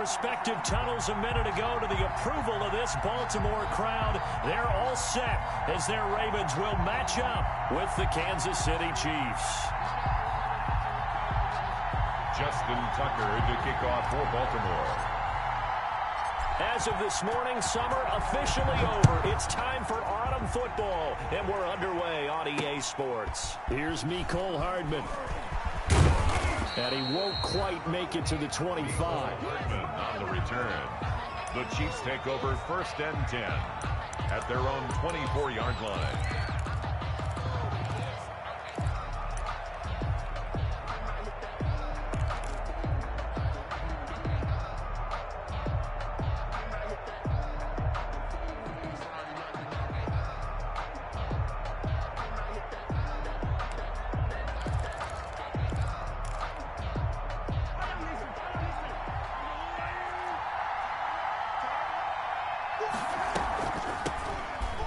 respective tunnels a minute ago to the approval of this Baltimore crowd. They're all set as their Ravens will match up with the Kansas City Chiefs. Justin Tucker to kick off for Baltimore. As of this morning, summer officially over. It's time for autumn football, and we're underway on EA Sports. Here's Mecole Hardman. And he won't quite make it to the 25. Hardman on the return. The Chiefs take over 1st and 10 at their own 24-yard line.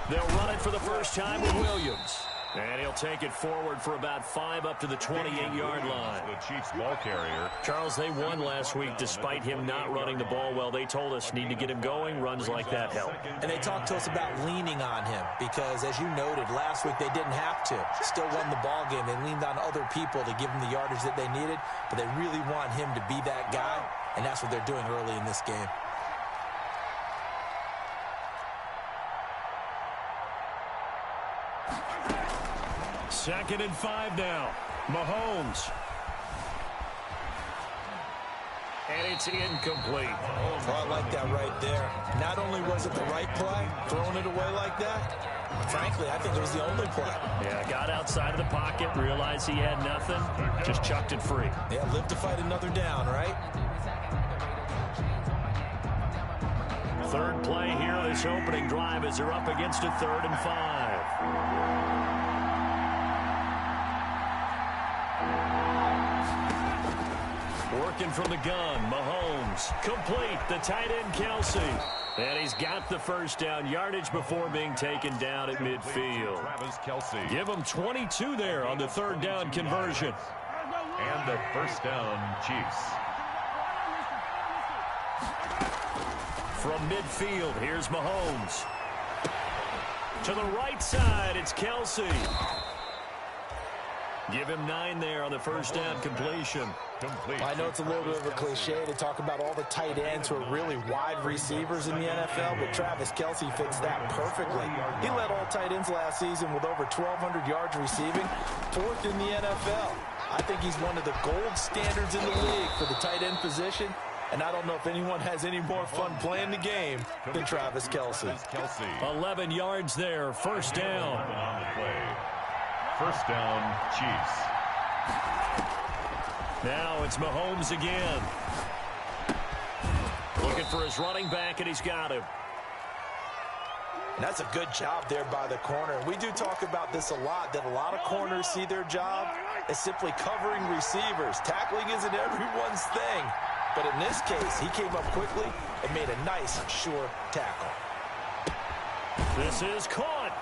They'll run it for the first time with Williams. And he'll take it forward for about 5 up to the 28-yard line. The Chiefs ball carrier. Charles, they won last week despite him not running the ball well. They told us need to get him going. Runs like that help. And they talked to us about leaning on him because, as you noted, last week they didn't have to. Still won the ball game. They leaned on other people to give him the yardage that they needed, but they really want him to be that guy, and that's what they're doing early in this game. Second and 5 now. Mahomes. And it's incomplete. Oh, I like that right there. Not only was it the right play, throwing it away like that, frankly, I think it was the only play. Yeah, got outside of the pocket, realized he had nothing, just chucked it free. Yeah, live to fight another down, right? Third play here, this opening drive as they're up against a 3rd and 5. Working from the gun, Mahomes. Complete, the tight end, Kelsey. And he's got the first down yardage before being taken down at midfield. Travis Kelce. Give him 22 there on the 3rd down conversion. And the 1st down, Chiefs. From midfield, here's Mahomes. To the right side, it's Kelsey. Give him 9 there on the 1st down completion. Complete. I know it's a little bit of a cliche to talk about all the tight ends who are really wide receivers in the NFL, but Travis Kelce fits that perfectly. He led all tight ends last season with over 1,200 yards receiving, 4th in the NFL. I think he's one of the gold standards in the league for the tight end position, and I don't know if anyone has any more fun playing the game than Travis Kelce. 11 yards there, 1st down. On the play. 1st down, Chiefs. Now it's Mahomes again. Looking for his running back, and he's got him. And that's a good job there by the corner. We do talk about this a lot, that a lot of corners see their job as simply covering receivers. Tackling isn't everyone's thing. But in this case, he came up quickly and made a nice, sure tackle. This is caught.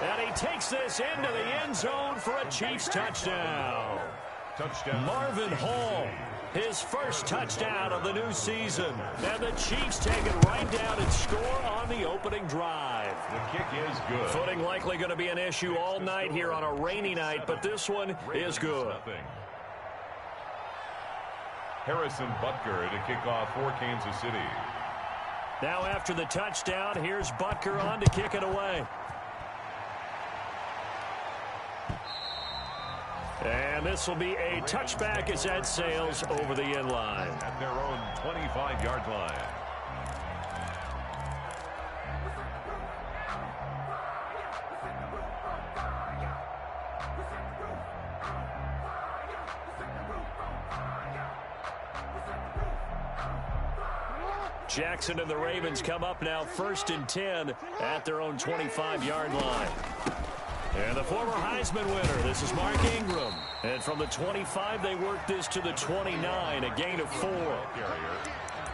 And he takes this into the end zone for a Chiefs touchdown. Marvin Hall, his first touchdown of the new season. And the Chiefs take it right down and score on the opening drive. The kick is good. Footing likely going to be an issue all night here on a rainy night, but this one is good. Harrison Butker to kick off for Kansas City. Now after the touchdown, here's Butker on to kick it away. And this will be a touchback as that sails over the end line. At their own 25-yard line. Jackson and the Ravens come up now 1st and 10 at their own 25-yard line. And the former Heisman winner, this is Mark Ingram. And from the 25, they work this to the 29, a gain of 4. Well,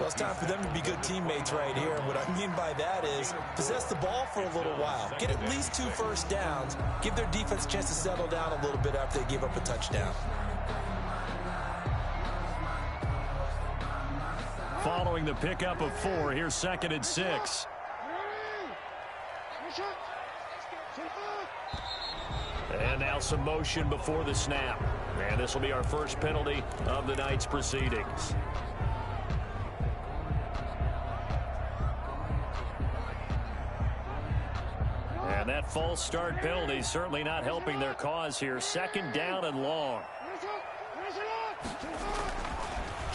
it's time for them to be good teammates right here. And what I mean by that is possess the ball for a little while. Get at least 2 first downs. Give their defense a chance to settle down a little bit after they give up a touchdown. Following the pickup of 4, here's 2nd and 6. And now some motion before the snap. And this will be our first penalty of the night's proceedings. And that false start penalty certainly not helping their cause here. 2nd down and long.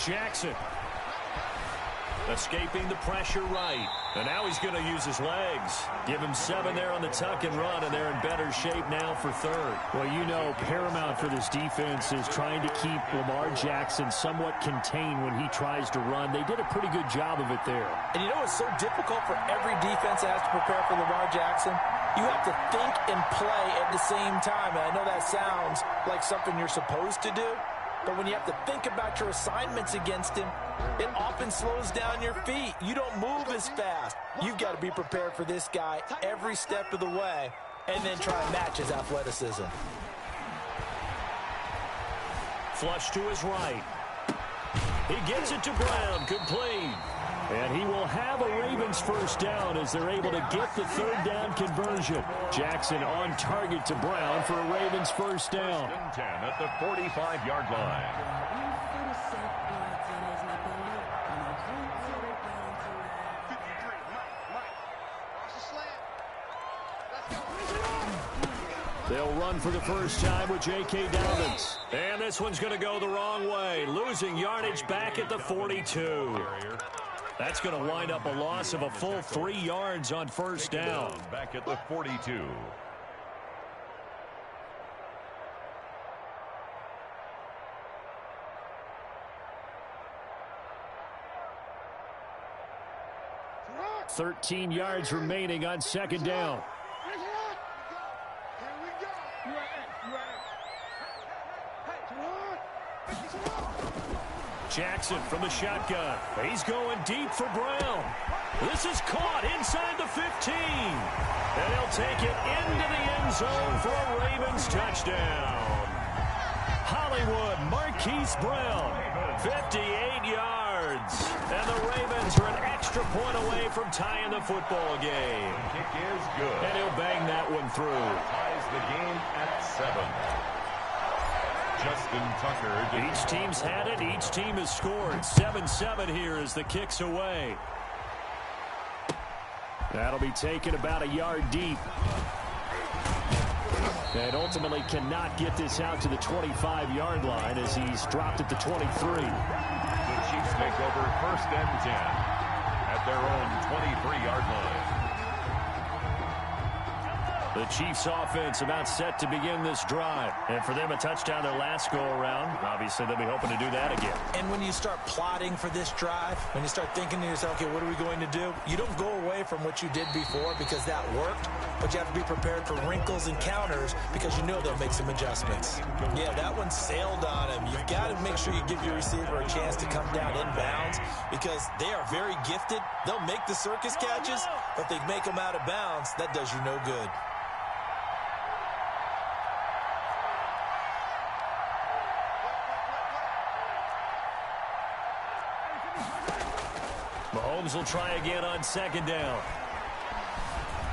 Jackson escaping the pressure right. And now he's going to use his legs. Give him 7 there on the tuck and run, and they're in better shape now for 3rd. Well, you know, paramount for this defense is trying to keep Lamar Jackson somewhat contained when he tries to run. They did a pretty good job of it there. And you know it's so difficult for every defense that has to prepare for Lamar Jackson? You have to think and play at the same time. And I know that sounds like something you're supposed to do, but when you have to think about your assignments against him, it often slows down your feet. You don't move as fast. You've got to be prepared for this guy every step of the way and then try and match his athleticism. Flush to his right. He gets it to Brown, complete. And he will have a Ravens first down as they're able to get the 3rd down conversion. Jackson on target to Brown for a Ravens first down. 10 at the 45-yard line. They'll run for the first time with J.K. Dobbins. And this one's going to go the wrong way, losing yardage back at the 42. That's going to wind up a loss of a full 3 yards on first down. Back at the 42. $13 yards remaining on 2nd down. Jackson from the shotgun. He's going deep for Brown. This is caught inside the 15. And he'll take it into the end zone for a Ravens touchdown. Hollywood Marquise Brown, 58 yards. And the Ravens are an extra point away from tying the football game. The kick is good. And he'll bang that one through. Ties the game at 7. Justin Tucker. Each team's had it. Each team has scored. 7-7 here as the kick's away. That'll be taken about a yard deep. And ultimately cannot get this out to the 25-yard line as he's dropped at the 23. The Chiefs take over 1st and 10 at their own 23-yard line. The Chiefs offense about set to begin this drive. And for them, a touchdown their last go-around. Obviously, they'll be hoping to do that again. And when you start plotting for this drive, when you start thinking to yourself, okay, what are we going to do? You don't go away from what you did before because that worked, but you have to be prepared for wrinkles and counters because you know they'll make some adjustments. Yeah, that one sailed on him. You've got to make sure you give your receiver a chance to come down inbounds because they are very gifted. They'll make the circus catches, but if they make them out of bounds, that does you no good. Mahomes will try again on 2nd down.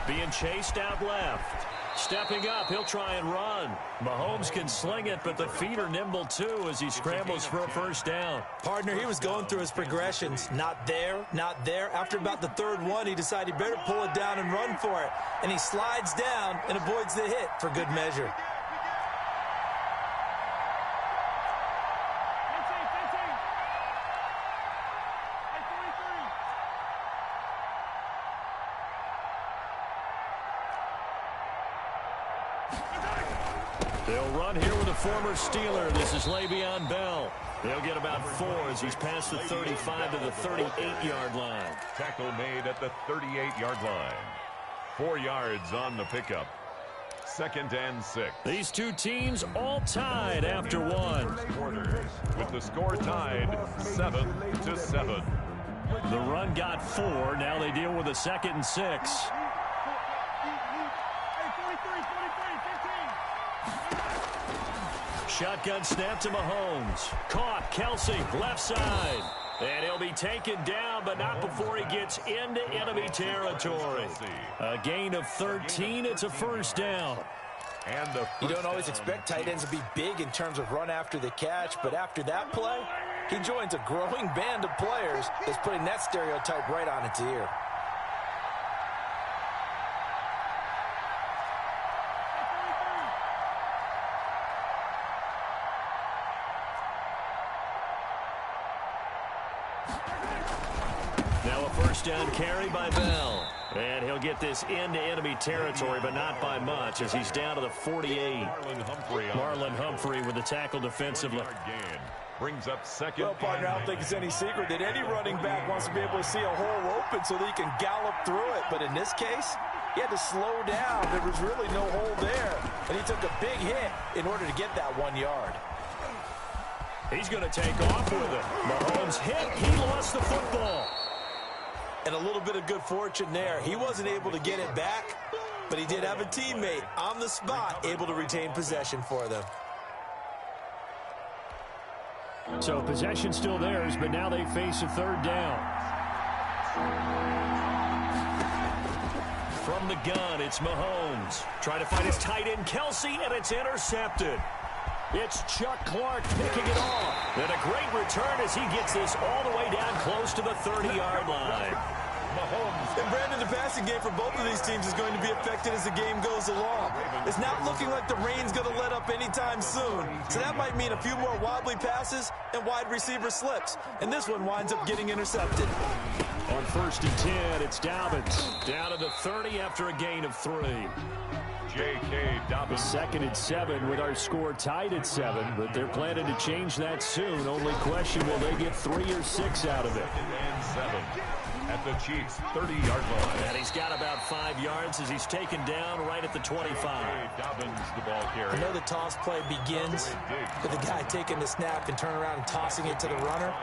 Being chased out left. Stepping up, he'll try and run. Mahomes can sling it, but the feet are nimble too as he scrambles for a first down. Partner, he was going through his progressions. Not there, not there. After about the 3rd one, he decided he better pull it down and run for it. And he slides down and avoids the hit for good measure. They'll run here with a former Steeler. This is Le'Veon Bell. They'll get about 4 as he's past the 35 to the 38-yard line. Tackle made at the 38-yard line. 4 yards on the pickup. 2nd and 6. These two teams all tied after one. Quarters with the score tied 7-7. The run got 4. Now they deal with a 2nd and 6. Shotgun snap to Mahomes. Caught. Kelsey, left side. And he'll be taken down, but not before he gets into enemy territory. A gain of 13. It's a first down. You don't always expect tight ends to be big in terms of run after the catch, but after that play, he joins a growing band of players that's putting that stereotype right on its ear. Now a first down carry by Bell. And he'll get this into enemy territory, but not by much, as he's down to the 48. Marlon Humphrey with the tackle defensively. Brings up second. Well, partner, I don't think it's any secret that any running back wants to be able to see a hole open so that he can gallop through it. But in this case, he had to slow down. There was really no hole there. And he took a big hit in order to get that 1 yard. He's going to take off with it. Mahomes hit. He lost the football. And a little bit of good fortune there. He wasn't able to get it back, but he did have a teammate on the spot able to retain possession for them. So possession still theirs, but now they face a third down. From the gun, it's Mahomes. Trying to find his tight end, Kelsey, and it's intercepted. It's Chuck Clark picking it off. And a great return as he gets this all the way down close to the 30-yard line. Mahomes. And Brandon, the passing game for both of these teams is going to be affected as the game goes along. It's not looking like the rain's going to let up anytime soon. So that might mean a few more wobbly passes and wide receiver slips. And this one winds up getting intercepted. On 1st and 10, it's Dobbins. Down to the 30 after a gain of 3. J.K. Dobbins. 2nd and 7 with our score tied at 7, but they're planning to change that soon. Only question, will they get 3 or 6 out of it? 2nd and 7 at the Chiefs' 30-yard line. And he's got about 5 yards as he's taken down right at the 25. Dobbins, the ball carrier. I know the toss play begins with the guy taking the snap and turning around and tossing it to the runner.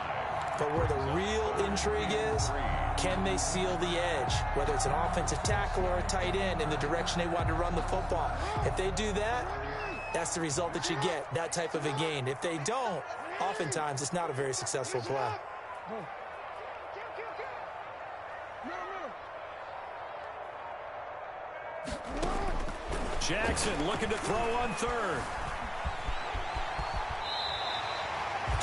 But where the real intrigue is, can they seal the edge, whether it's an offensive tackle or a tight end, in the direction they want to run the football? If they do that, that's the result that you get, that type of a gain. If they don't, oftentimes it's not a very successful play. Jackson looking to throw on 3rd.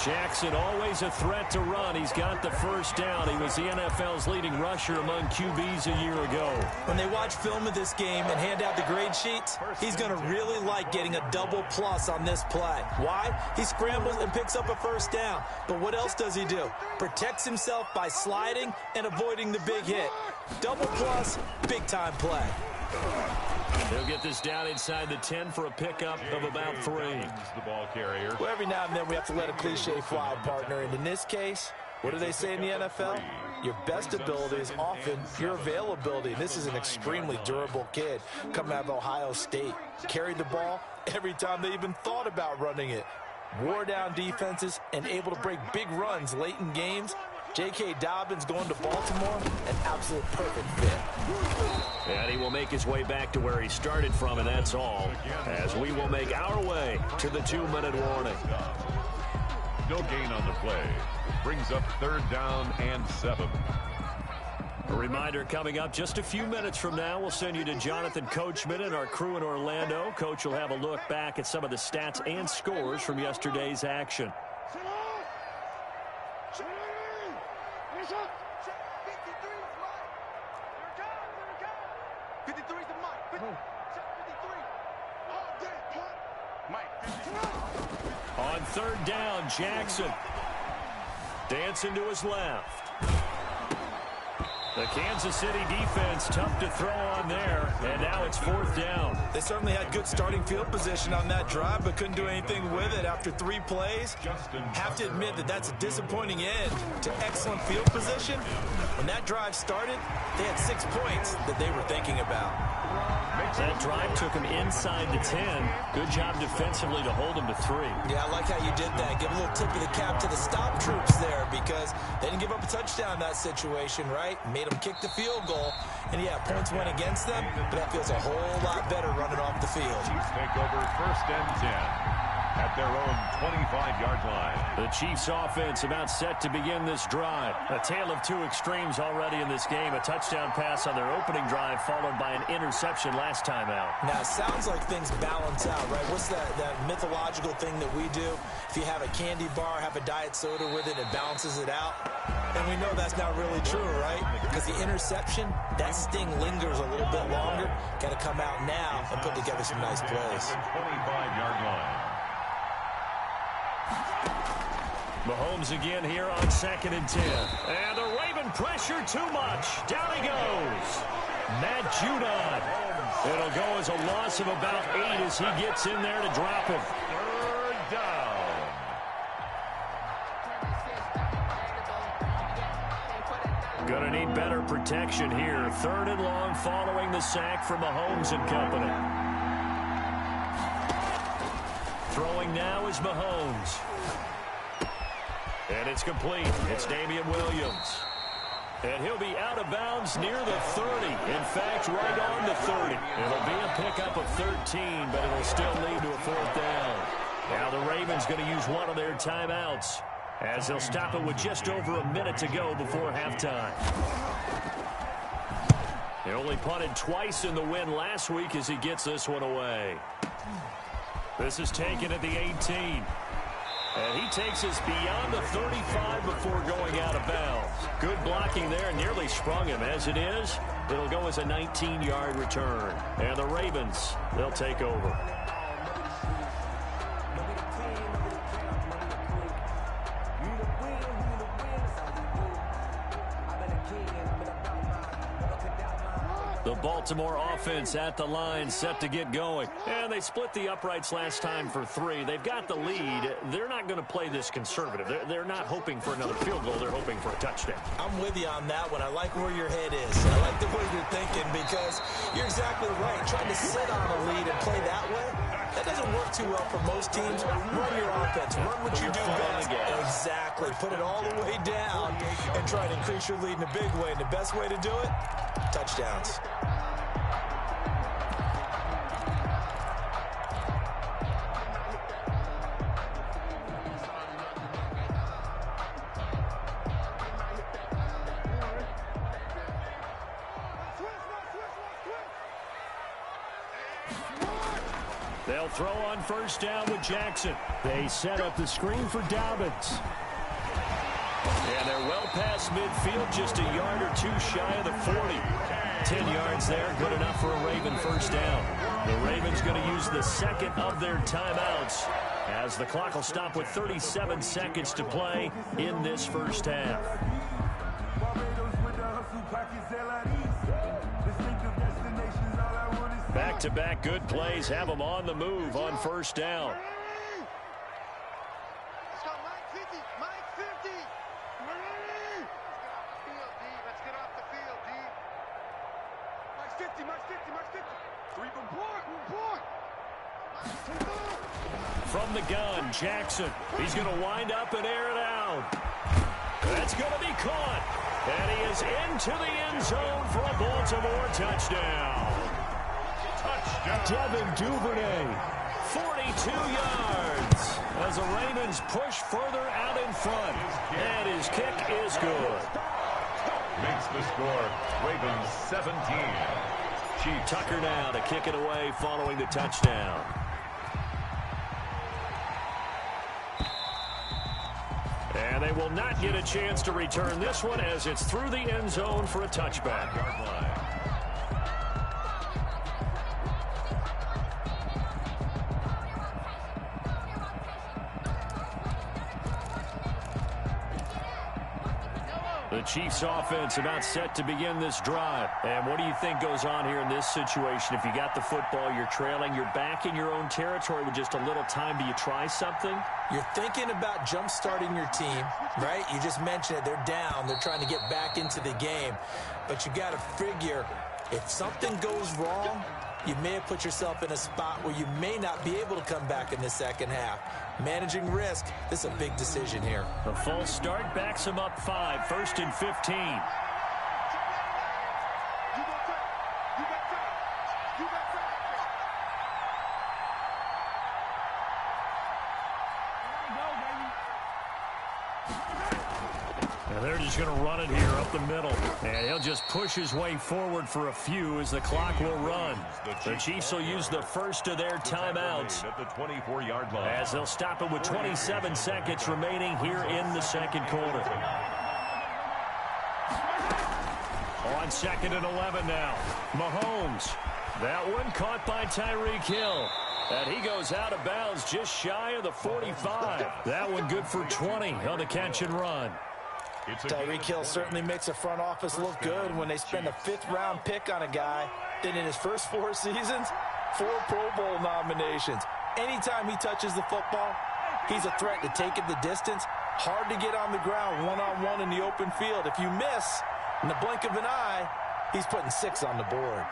Jackson always a threat to run. He's got the first down. He was the NFL's leading rusher among QBs a year ago. When they watch film of this game and hand out the grade sheets, he's going to really like getting a double plus on this play. Why? He scrambles and picks up a first down. But what else does he do? Protects himself by sliding and avoiding the big hit. Double plus, big time play. They'll get this down inside the 10 for a pickup of about 3. The ball carrier. Well, every now and then we have to let a cliche fly, partner. And in this case, what do they say in the NFL? Your best ability is often your availability. And this is an extremely durable kid coming out of Ohio State. Carried the ball every time they even thought about running it. Wore down defenses and able to break big runs late in games. J.K. Dobbins going to Baltimore, an absolute perfect fit. And he will make his way back to where he started from, and that's all, as we will make our way to the 2-minute warning. No gain on the play. Brings up 3rd down and 7. A reminder coming up just a few minutes from now, we'll send you to Jonathan Coachman and our crew in Orlando. Coach will have a look back at some of the stats and scores from yesterday's action. On 3rd down, Jackson dancing to his left. The Kansas City defense tough to throw on there, and now it's 4th down. They certainly had good starting field position on that drive, but couldn't do anything with it after 3 plays. Have to admit that that's a disappointing end to excellent field position. When that drive started, they had 6 points that they were thinking about. That drive took him inside the 10. Good job defensively to hold him to 3. Yeah, I like how you did that. Give a little tip of the cap to the stop troops there, because they didn't give up a touchdown in that situation, right? Made them kick the field goal. And yeah, points went against them, but that feels a whole lot better running off the field. Chiefs take over 1st and 10. at their own 25-yard line. The Chiefs offense about set to begin this drive. A tale of two extremes already in this game. A touchdown pass on their opening drive followed by an interception last time out. Now, it sounds like things balance out, right? What's that mythological thing that we do? If you have a candy bar, have a diet soda with it, it balances it out. And we know that's not really true, right? Because the interception, that sting lingers a little bit longer. Got to come out now and put together some nice plays. 25-yard line. Mahomes again here on 2nd and 10. And the Raven pressure too much. Down he goes. Matt Judon. It'll go as a loss of about 8 as he gets in there to drop him. 3rd down. Gonna need better protection here. 3rd and long following the sack from Mahomes and company. Throwing now is Mahomes. And it's complete. It's Damian Williams. And he'll be out of bounds near the 30. In fact, right on the 30. It'll be a pickup of 13, but it'll still lead to a 4th down. Now the Ravens going to use one of their timeouts as they'll stop it with just over a minute to go before halftime. He only punted twice in the win last week as he gets this one away. This is taken at the 18. And he takes us beyond the 35 before going out of bounds. Good blocking there, nearly sprung him. As it is, it'll go as a 19-yard return. And the Ravens, they'll take over. The Baltimore offense at the line, set to get going. And they split the uprights last time for 3. They've got the lead. They're not going to play this conservative. They're not hoping for another field goal. They're hoping for a touchdown. I'm with you on that one. I like where your head is. I like the way you're thinking because you're exactly right. Trying to sit on a lead and play that way, that doesn't work too well for most teams. Run your offense. Run what you do best. Exactly. Put it all the way down and try to increase your lead in a big way. And the best way to do it, touchdowns. They'll throw on 1st down with Jackson. They set up the screen for Dobbins. And they're well past midfield, just a yard or 2 shy of the 40. 10 yards there, good enough for a Raven 1st down. The Ravens going to use the 2nd of their timeouts as the clock will stop with 37 seconds to play in this 1st half. Back-to-back good plays have them on the move on 1st down. Let's go, Mike 50, Mike 50. Let's get off the field, D. Mike 50, Mike 50, Mike 50. 3 point. From the gun, Jackson. He's going to wind up and air it out. That's going to be caught. And he is into the end zone for a Baltimore touchdown. Devin Duvernay, 42 yards as the Ravens push further out in front. And his kick is good. Makes the score Ravens 17. Chief Tucker now to kick it away following the touchdown. And they will not get a chance to return this one as it's through the end zone for a touchback. The Chiefs offense about set to begin this drive. And what do you think goes on here in this situation? If you got the football, you're trailing, you're back in your own territory with just a little time. Do you try something? You're thinking about jump-starting your team, right? You just mentioned it. They're down. They're trying to get back into the game. But you got to figure if something goes wrong, you may have put yourself in a spot where you may not be able to come back in the 2nd half. Managing risk, this is a big decision here. The false start backs him up 5, 1st and 15. He's going to run it here up the middle. And he'll just push his way forward for a few as the clock will run. The Chiefs will use the first of their timeouts at the 24-yard line, as they'll stop it with 27 seconds remaining here in the second quarter. On 2nd and 11 now. Mahomes. That one caught by Tyreek Hill. And he goes out of bounds just shy of the 45. That one good for 20 on the catch and run. Tyreek Hill certainly makes the front office look good when they spend a 5th-round pick on a guy. Then in his first 4 seasons, 4 Pro Bowl nominations. Anytime he touches the football, he's a threat to take it the distance. Hard to get on the ground one-on-one in the open field. If you miss, in the blink of an eye, he's putting 6 on the board.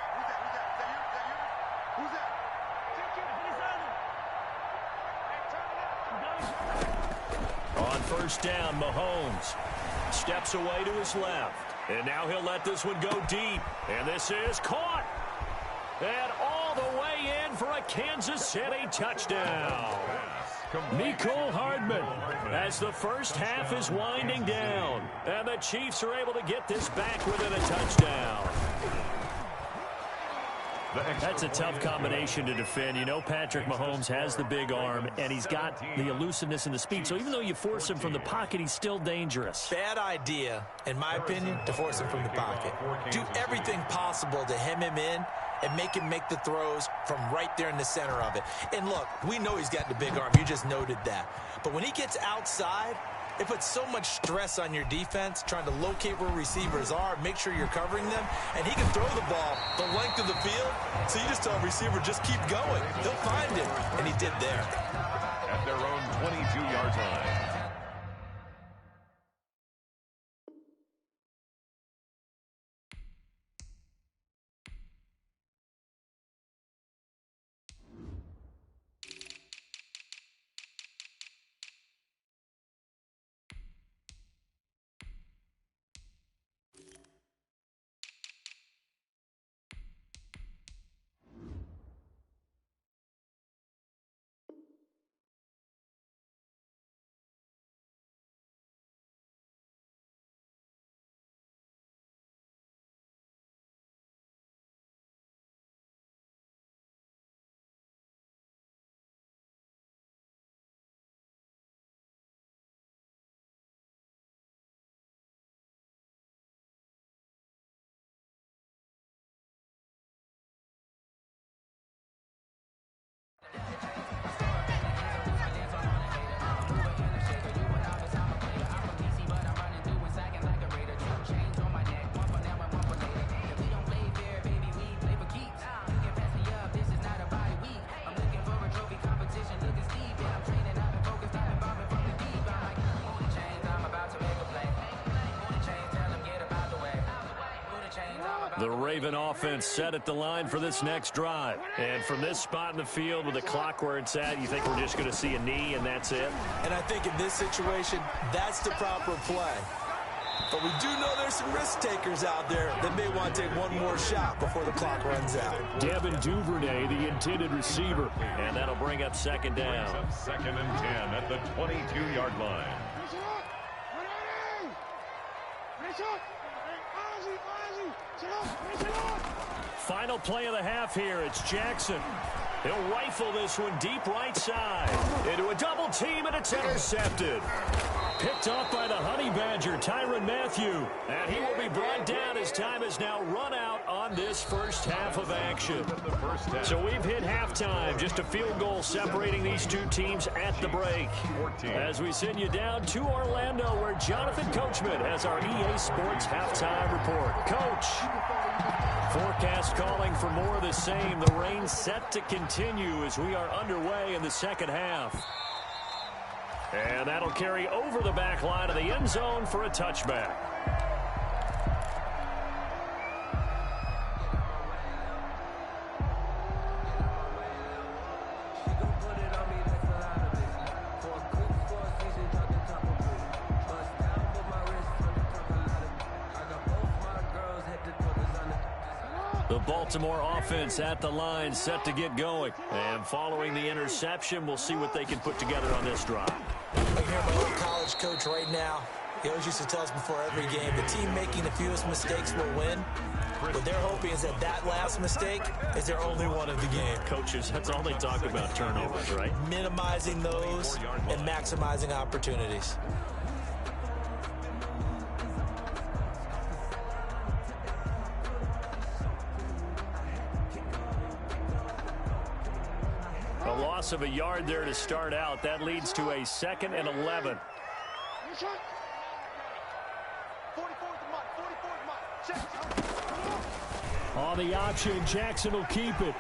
On first down, Mahomes steps away to his left. And now he'll let this one go deep. And this is caught. And all the way in for a Kansas City touchdown. Mecole Hardman as the first half is winding down. And the Chiefs are able to get this back within a touchdown. That's a tough combination to defend. You know Patrick Mahomes has the big arm, and he's got the elusiveness and the speed. So even though you force him from the pocket, he's still dangerous. Bad idea, in my opinion, to force him from the pocket. Do everything possible to hem him in and make him make the throws from right there in the center of it. And look, we know he's got the big arm. You just noted that. But when he gets outside, it puts so much stress on your defense trying to locate where receivers are, make sure you're covering them, and he can throw the ball the length of the field, so you just tell a receiver, just keep going. They'll find him, and he did there. At their own 22-yard line. The Raven offense set at the line for this next drive. And from this spot in the field with the clock where it's at, you think we're just going to see a knee and that's it? And I think in this situation, that's the proper play. But we do know there's some risk takers out there that may want to take one more shot before the clock runs out. Devin Duvernay, the intended receiver. And that'll bring up second down. Second and 10 at the 22-yard line. Final play of the half here. It's Jackson. He'll rifle this one deep right side. Into a double team, and it's intercepted. Picked off by the Honey Badger, Tyrann Mathieu. And he will be brought down as time has now run out on this first half of action. So we've hit halftime. Just a field goal separating these two teams at the break. As we send you down to Orlando, where Jonathan Coachman has our EA Sports halftime report. Coach. Forecast calling for more of the same. The rain set to continue as we are underway in the second half. And that'll carry over the back line of the end zone for a touchback. The Baltimore offense at the line, set to get going. And following the interception, we'll see what they can put together on this drive. I can hear my old college coach right now. He always used to tell us before every game, the team making the fewest mistakes will win. What they're hoping is that last mistake is their only one of the game. Coaches, that's all they talk about, turnovers, right? Minimizing those and maximizing opportunities. A loss of a yard there to start out. That leads to a 2nd and 11. On the option, Jackson will keep it.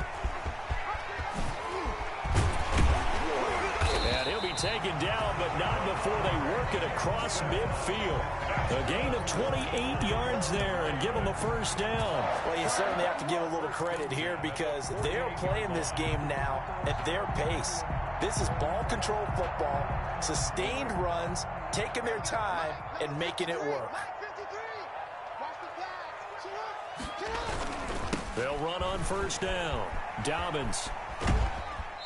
And he'll be taken down, but not before they work it across midfield. A gain of 28 yards there and give them a first down. Well, you certainly have to give a little credit here because they're playing this game now at their pace. This is ball control football, sustained runs, taking their time, and making it work. They'll run on first down. Dobbins.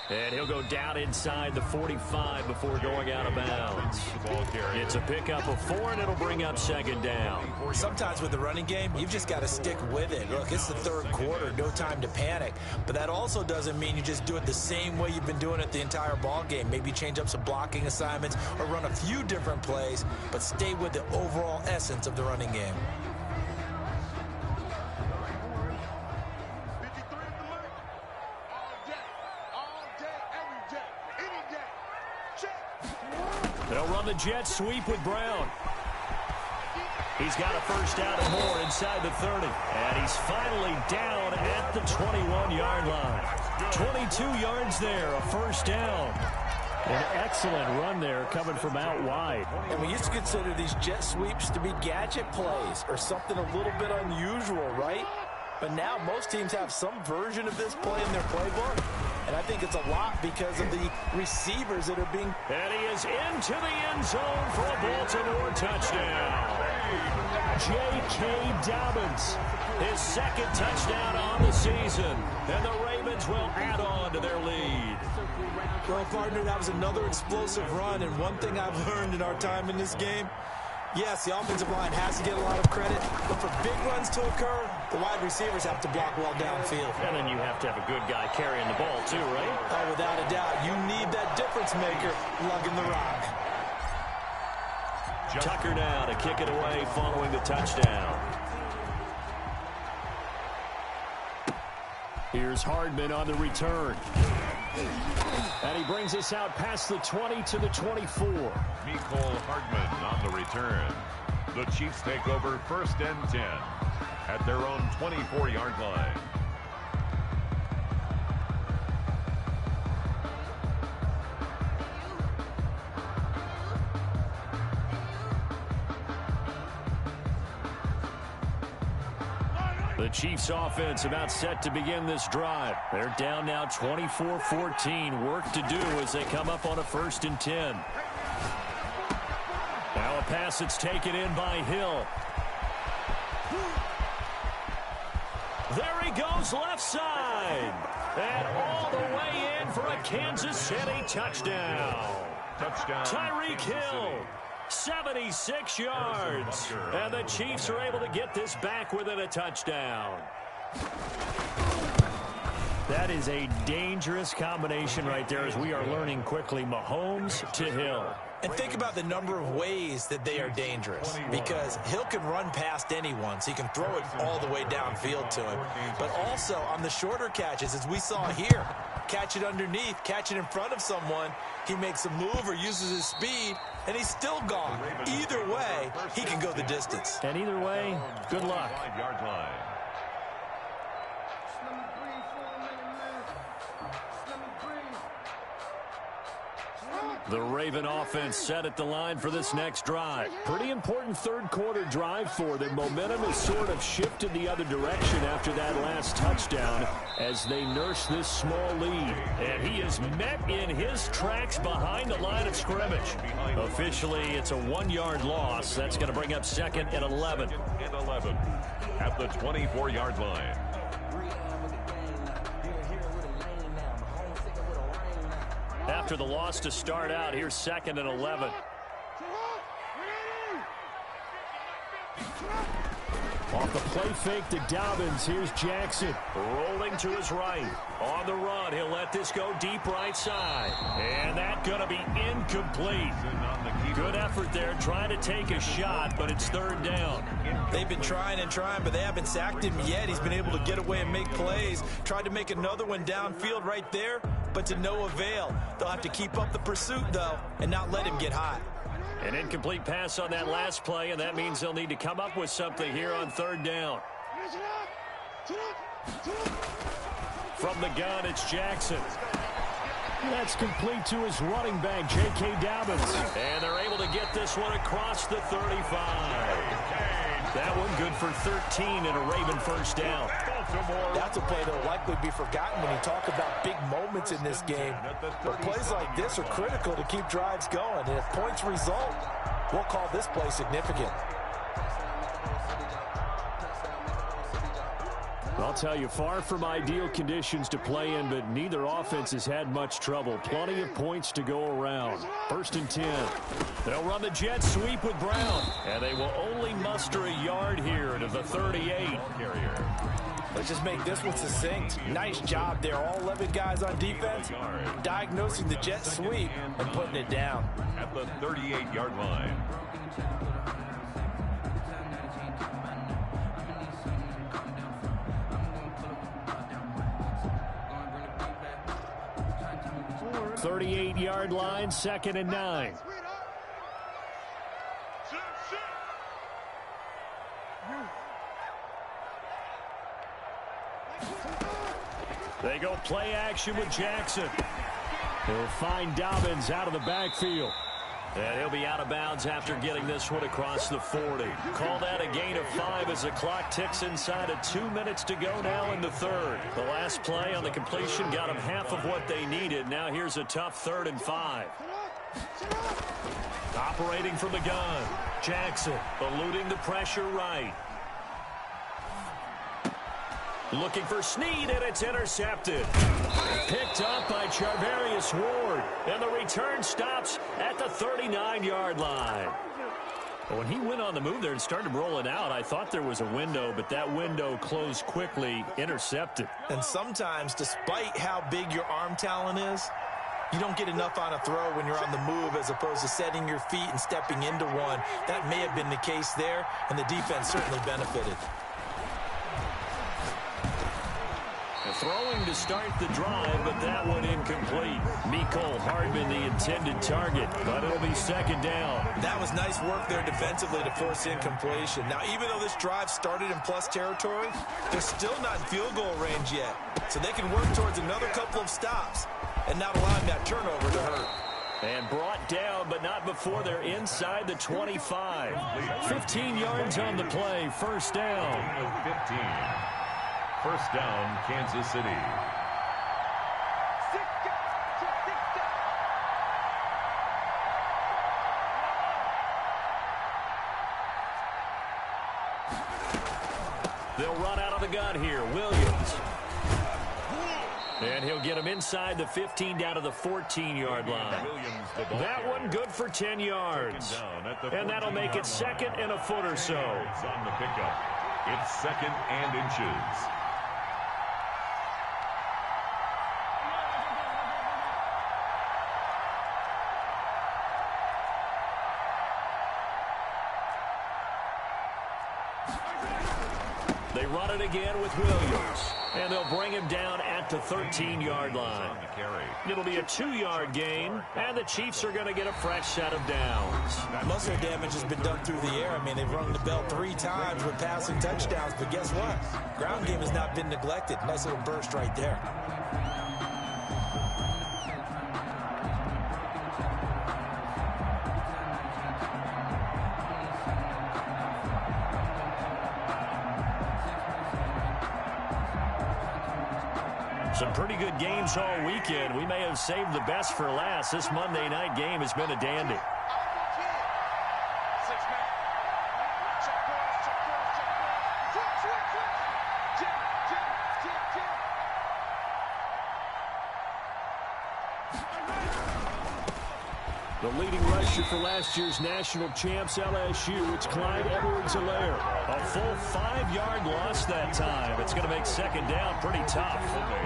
And he'll go down inside the 45 before going out of bounds. It's a pickup of 4, and it'll bring up 2nd down. Sometimes with the running game, you've just got to stick with it. Look, it's the 3rd quarter, no time to panic. But that also doesn't mean you just do it the same way you've been doing it the entire ball game. Maybe change up some blocking assignments or run a few different plays, but stay with the overall essence of the running game. They'll run the jet sweep with Brown. He's got a first down and more inside the 30. And he's finally down at the 21-yard line. 22 yards there, a first down. An excellent run there coming from out wide. And we used to consider these jet sweeps to be gadget plays or something a little bit unusual, right? But now most teams have some version of this play in their playbook. And I think it's a lot because of the receivers that are being... And he is into the end zone for a Baltimore touchdown. J.K. Dobbins, his 2nd touchdown on the season. And the Ravens will add on to their lead. Well, partner, that was another explosive run. And one thing I've learned in our time in this game, yes, the offensive line has to get a lot of credit, but for big runs to occur, the wide receivers have to block well downfield. And then you have to have a good guy carrying the ball too, right? Oh, without a doubt. You need that difference maker lugging the rock. Tucker now to kick it away following the touchdown. Here's Hardman on the return. And he brings us out past the 20 to the 24. Mecole Hardman on the return. The Chiefs take over 1st and 10 at their own 24-yard line. The Chiefs offense about set to begin this drive. They're down now 24-14. Work to do as they come up on a 1st and 10. Now a pass that's taken in by Hill. There he goes left side. And all the way in for a Kansas City touchdown. Tyreek Hill. 76 yards. And the Chiefs are able to get this back within a touchdown. That is a dangerous combination right there as we are learning quickly. Mahomes to Hill. And think about the number of ways that they are dangerous because Hill can run past anyone, so he can throw it all the way downfield to him. But also on the shorter catches, as we saw here, catch it underneath, catch it in front of someone, he makes a move or uses his speed, and he's still gone. Either way, he can go the distance. And either way, good luck. The Raven offense set at the line for this next drive. Pretty important 3rd quarter drive for them. Momentum has sort of shifted the other direction after that last touchdown as they nurse this small lead. And he is met in his tracks behind the line of scrimmage. Officially, it's a 1-yard loss. That's going to bring up 2nd and 11. At the 24-yard line. After the loss to start out, here's 2nd and 11. Off the play fake to Dobbins. Here's Jackson. Rolling to his right. On the run, he'll let this go deep right side. And that's going to be incomplete. Good effort there, trying to take a shot, but it's third down. They've been trying and trying, but they haven't sacked him yet. He's been able to get away and make plays. Tried to make another one downfield right there, but to no avail. They'll have to keep up the pursuit, though, and not let him get hot. An incomplete pass on that last play, and that means they'll need to come up with something here on third down. From the gun, it's Jackson. That's complete to his running back, J.K. Dobbins. And they're able to get this one across the 35. That one good for 13 and a Raven first down. That's a play that will likely be forgotten when you talk about big moments in this game. But plays like this are critical to keep drives going. And if points result, we'll call this play significant. I'll tell you, far from ideal conditions to play in, but neither offense has had much trouble. Plenty of points to go around. First and 10. They'll run the jet sweep with Brown, and they will only muster a yard here to the 38. Let's just make this one succinct. Nice job there. All 11 guys on defense diagnosing the jet sweep and putting it down. At the 38-yard line. .38-yard line, 2nd and 9. They go play action with Jackson. He'll find Dobbins out of the backfield. And he'll be out of bounds after getting this one across the 40. Call that a gain of 5 as the clock ticks inside of 2 minutes to go now in the third. The last play on the completion got them half of what they needed. Now here's a tough 3rd and 5. Operating from the gun, Jackson eluding the pressure right. Looking for Snead, and it's intercepted. Picked up by Charvarius Ward, and the return stops at the 39-yard line. When he went on the move there and started rolling out, I thought there was a window, but that window closed quickly, intercepted. And sometimes, despite how big your arm talent is, you don't get enough on a throw when you're on the move as opposed to setting your feet and stepping into one. That may have been the case there, and the defense certainly benefited. Throwing to start the drive, but that one incomplete. Mecole Hardman, the intended target, but it'll be 2nd down. That was nice work there defensively to force incompletion. Now, even though this drive started in plus territory, they're still not in field goal range yet. So they can work towards another couple of stops and not allowing that turnover to hurt. And brought down, but not before they're inside the 25. 15 yards on the play, first down. 15. First down, Kansas City. They'll run out of the gun here. Williams. And he'll get him inside the 15 down to the 14-yard line. That one good for 10 yards. And that'll make it 2nd and a foot or so. On the pickup. It's 2nd and inches. They run it again with Williams. And they'll bring him down at the 13-yard line. It'll be a 2-yard gain, and the Chiefs are going to get a fresh set of downs. Muscle damage has been done through the air. I mean, they've rung the bell 3 times with passing touchdowns, but guess what? Ground game has not been neglected. Nice little burst right there. Some pretty good games all weekend. We may have saved the best for last. This Monday night game has been a dandy. The leading rusher for last year's national champs, LSU, it's Clyde Edwards-Helaire. A full 5-yard loss that time. It's going to make second down pretty tough.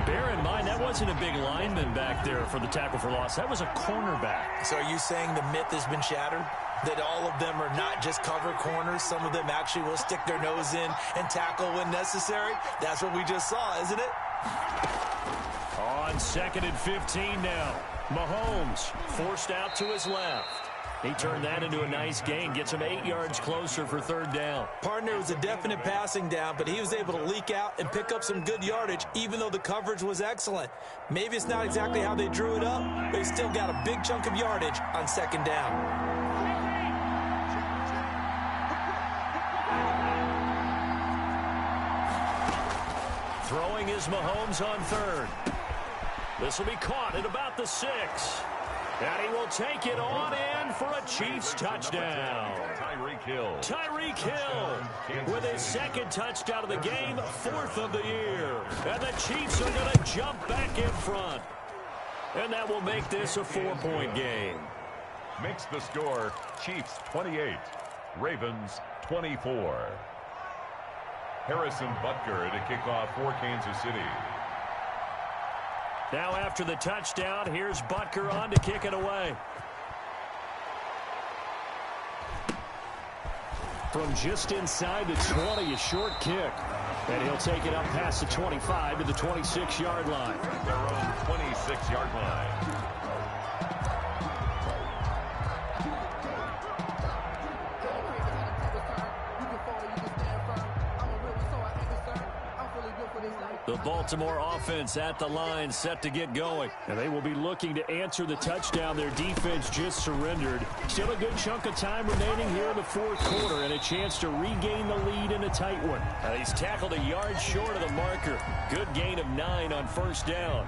Bear in mind, that wasn't a big lineman back there for the tackle for loss. That was a cornerback. So are you saying the myth has been shattered? That all of them are not just cover corners? Some of them actually will stick their nose in and tackle when necessary? That's what we just saw, isn't it? On 2nd and 15 now. Mahomes forced out to his left. He turned that into a nice gain, gets him 8 yards closer for third down. Partner, it was a definite passing down, but he was able to leak out and pick up some good yardage, even though the coverage was excellent. Maybe it's not exactly how they drew it up, but he still got a big chunk of yardage on second down. Throwing is Mahomes on third. This will be caught at about the 6. And he will take it on in for a Chiefs touchdown. Tyreek Hill with his second touchdown of the game, 4th of the year. And the Chiefs are going to jump back in front. And that will make this a 4-point game. Makes the score Chiefs 28, Ravens 24. Harrison Butker to kick off for Kansas City. Now after the touchdown, here's Butker on to kick it away. From just inside the 20, a short kick. And he'll take it up past the 25 to the 26-yard line. Their own 26-yard line. The Baltimore offense at the line, set to get going. And they will be looking to answer the touchdown their defense just surrendered. Still a good chunk of time remaining here in the 4th quarter and a chance to regain the lead in a tight one. He's tackled a yard short of the marker. Good gain of 9 on first down.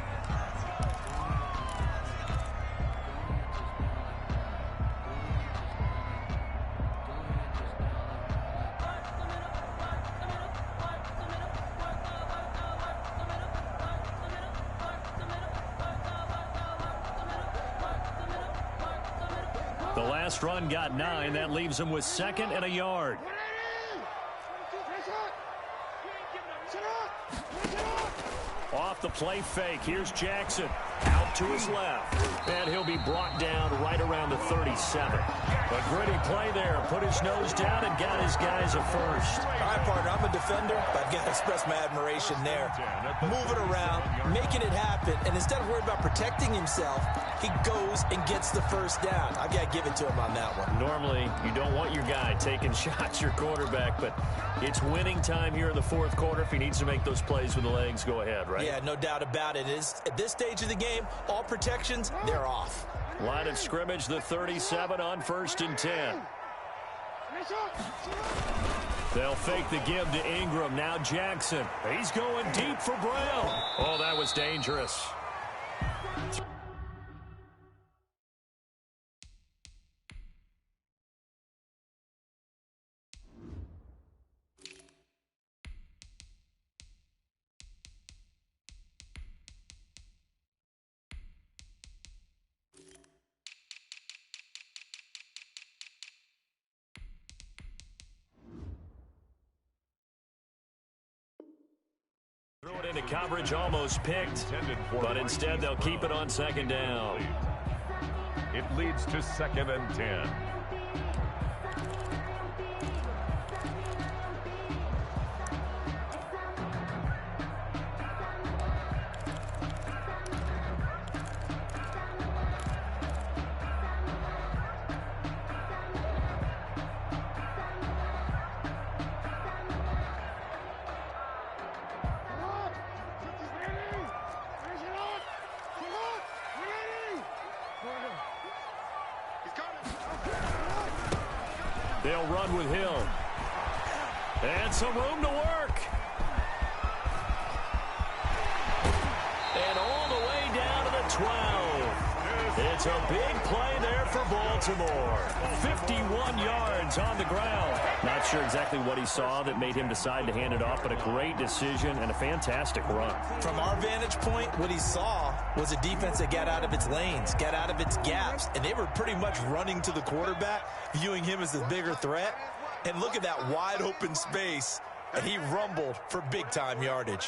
The last run got 9. That leaves him with 2nd and a yard. Off the play fake. Here's Jackson. Out to his left. And he'll be brought down right around the 37. A gritty play there. Put his nose down and got his guys a first. All right, partner, I'm a defender, but I've got to express my admiration there. Moving around, making it happen, and instead of worried about protecting himself, he goes and gets the first down. I've got to give it to him on that one. Normally, you don't want your guy taking shots, your quarterback, but it's winning time here in the 4th quarter. If he needs to make those plays with the legs, go ahead, right? Yeah, no doubt about it. At this stage of the game, all protections, they're off. Line of scrimmage, the 37 on 1st and 10. They'll fake the give to Ingram. Now Jackson. He's going deep for Brown. Oh, that was dangerous. Threw it into coverage, almost picked, but instead they'll keep it on 2nd down. It leads to 2nd and 10. They'll run with Hill. And some room to work. And all the way down to the 12. It's a big play there for Baltimore. 51 yards on the ground. Not sure exactly what he saw that made him decide to hand it off, but a great decision and a fantastic run. From our vantage point, what he saw was a defense that got out of its lanes, got out of its gaps, and they were pretty much running to the quarterback, viewing him as the bigger threat. And look at that wide open space, and he rumbled for big-time yardage.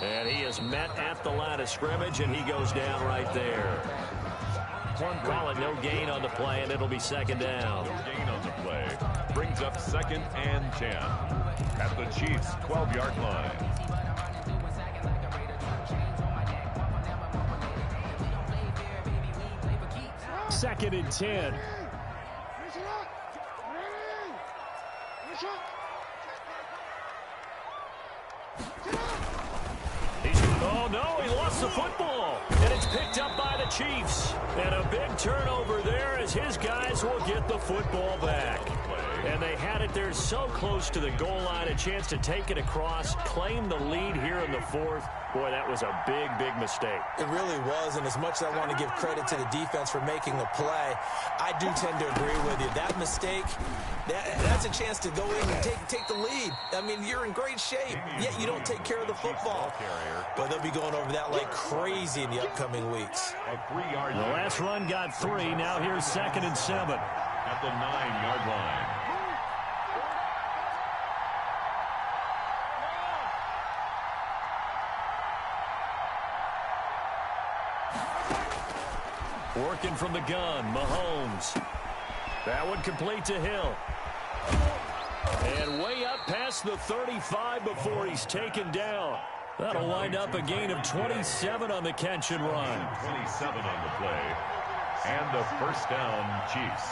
And he is met at the line of scrimmage, and he goes down right there. Call it no gain on the play, and it'll be second down. No gain on the play. Brings up 2nd and 10 at the Chiefs' 12-yard line. Second and 10. Oh, no, he lost the football. And it's picked up by the Chiefs. And a big turnover there as his guys will get the football back. And they had it there so close to the goal line, a chance to take it across, claim the lead here in the fourth. Boy, that was a big, big mistake. It really was, and as much as I want to give credit to the defense for making the play, I do tend to agree with you. That mistake, that's a chance to go in and take the lead. I mean, you're in great shape, yet you don't take care of the football. But they'll be going over that like crazy in the upcoming weeks. The last run got 3. Now here's 2nd and 7. At the 9-yard line. Working from the gun, Mahomes. That one complete to Hill. And way up past the 35 before he's taken down. That'll wind up a gain of 27 on the catch and run. 27 on the play. And the first down, Chiefs.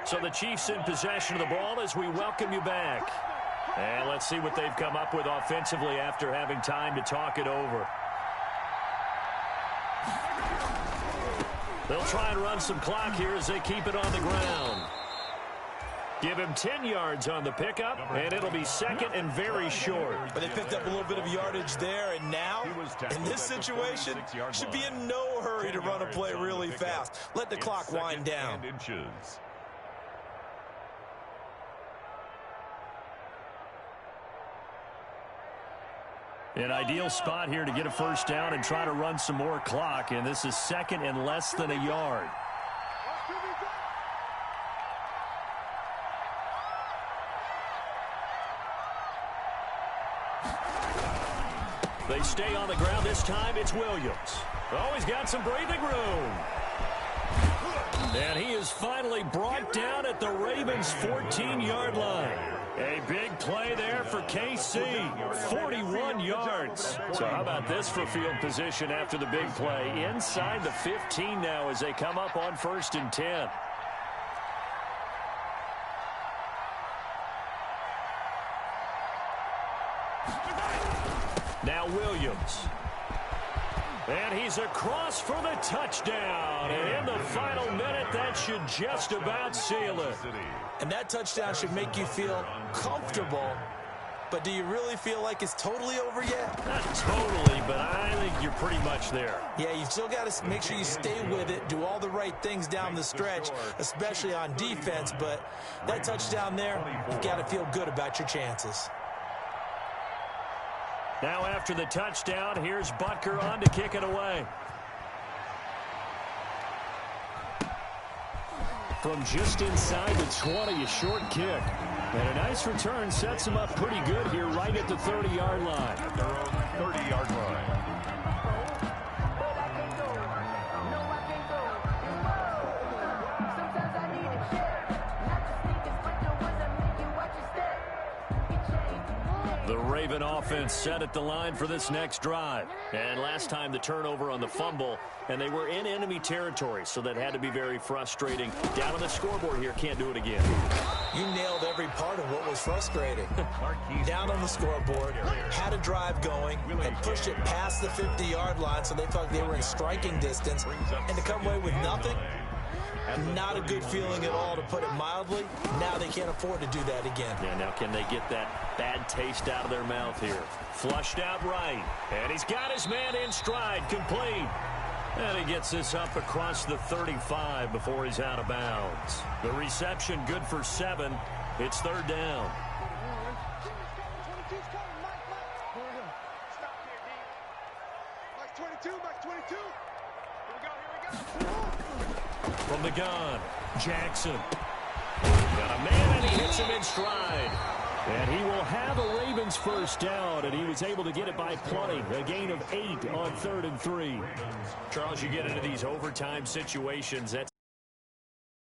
So the Chiefs in possession of the ball as we welcome you back. And let's see what they've come up with offensively after having time to talk it over. They'll try and run some clock here as they keep it on the ground. Give him 10 yards on the pickup, and it'll be 2nd and very short. But they picked up a little bit of yardage there, and now, in this situation, should be in no hurry to run a play really fast. Let the clock wind down. An ideal spot here to get a first down and try to run some more clock, and this is 2nd and less than a yard. They stay on the ground. This time it's Williams. Oh, he's got some breathing room. And he is finally brought down at the Ravens' 14-yard line. A big play there for KC, 41 yards. So how about this for field position after the big play? Inside the 15 now as they come up on 1st and 10. Now Williams. And he's across for the touchdown. And in the final minute, that should just about seal it. And that touchdown should make you feel comfortable. But do you really feel like it's totally over yet? Not totally, but I think you're pretty much there. Yeah, you still got to make sure you stay with it, do all the right things down the stretch, especially on defense. But that touchdown there, you've got to feel good about your chances. Now after the touchdown, here's Butker on to kick it away. From just inside the 20, a short kick. And a nice return sets him up pretty good here right at the 30-yard line. At their own 30-yard line. The Raven offense set at the line for this next drive. And last time the turnover on the fumble, and they were in enemy territory, so that had to be very frustrating. Down on the scoreboard here, can't do it again. You nailed every part of what was frustrating. Down on the scoreboard, had a drive going, and pushed it past the 50-yard line so they felt they were in striking distance, and to come away with nothing, not a good feeling at all, to put it mildly. Now they can't afford to do that again. Yeah, now can they get that bad taste out of their mouth here? Flushed out right, and he's got his man in stride, complete. And he gets this up across the 35 before he's out of bounds. The reception good for 7. It's third down. From the gun, Jackson. Got a man, and he hits him in stride. And he will have a Ravens first down, and he was able to get it by plenty. A gain of 8 on 3rd and 3. Charles, you get into these overtime situations, that's